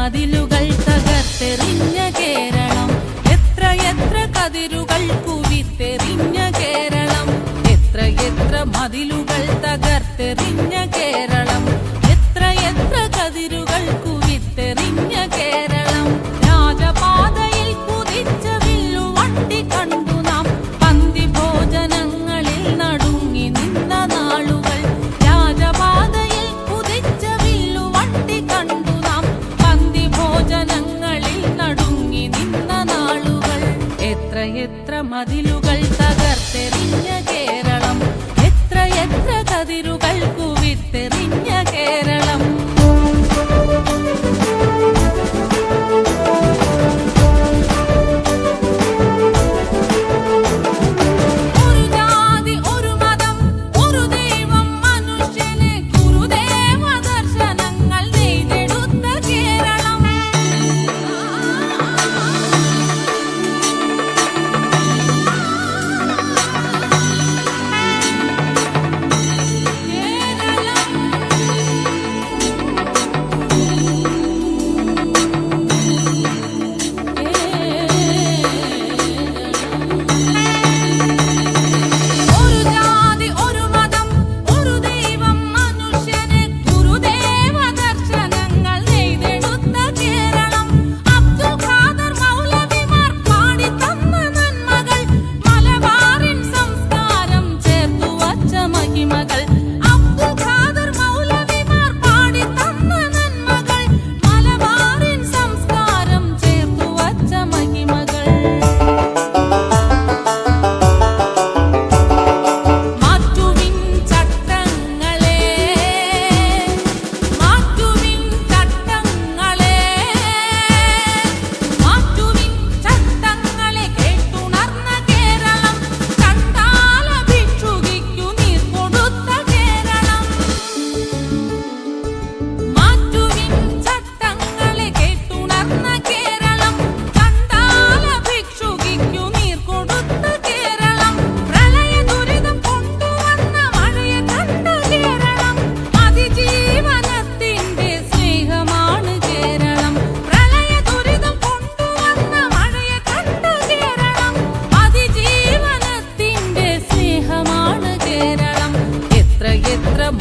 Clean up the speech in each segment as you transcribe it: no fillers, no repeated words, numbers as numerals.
മതിലുകൾ തകർത്തെറിഞ്ഞ കേരളം, എത്ര എത്ര കതിരുകൾ കുവിത്തെറിഞ്ഞ കേരളം, എത്ര എത്ര മതിലുകൾ തകർത്തെറിഞ്ഞ കേരളം, എത്ര എത്ര കതിരുകൾ കുവിത്തെറിഞ്ഞ കേരളം. രാജപാതയിൽ കുതിച്ച വില്ലുവണ്ടി കണ്ടു നാം, പന്തി ഭോജനങ്ങളിൽ നടുങ്ങി നിന്ന നാളുകൾ. രാജപാതയിൽ കുതിച്ച വില്ലുവണ്ടി കണ്ടു നാം, പന്തി ഭോജനങ്ങളിൽ നടുങ്ങി നിന്ന നാളുകൾ. എത്ര എത്ര മതിലുകൾ തകർത്തെറിഞ്ഞ കേരളം, എത്ര എത്ര കതിരുകൾ കുവിത്തെറിഞ്ഞ കേരളം.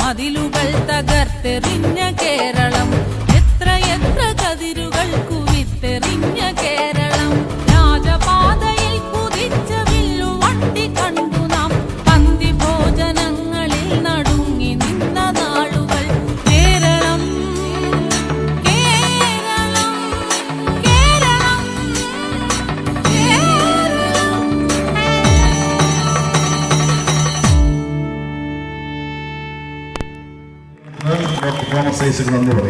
മതിലുകൾ തകർത്തെറിഞ്ഞ കേരളം, എത്ര എത്ര കതിരുകൾ കുവിത്തെറിഞ്ഞ കേരളം. രാജപാതയിൽ കുതിച്ച വില്ലുവണ്ടി കണ്ടു നാം, പന്തി ഭോജനങ്ങളിൽ നടുങ്ങി നിന്ന നാളുകൾ. കേരളം കേരളം കേരളം ഡോക്ടർ തോമസ് ഐസക് നന്ദി പറയും.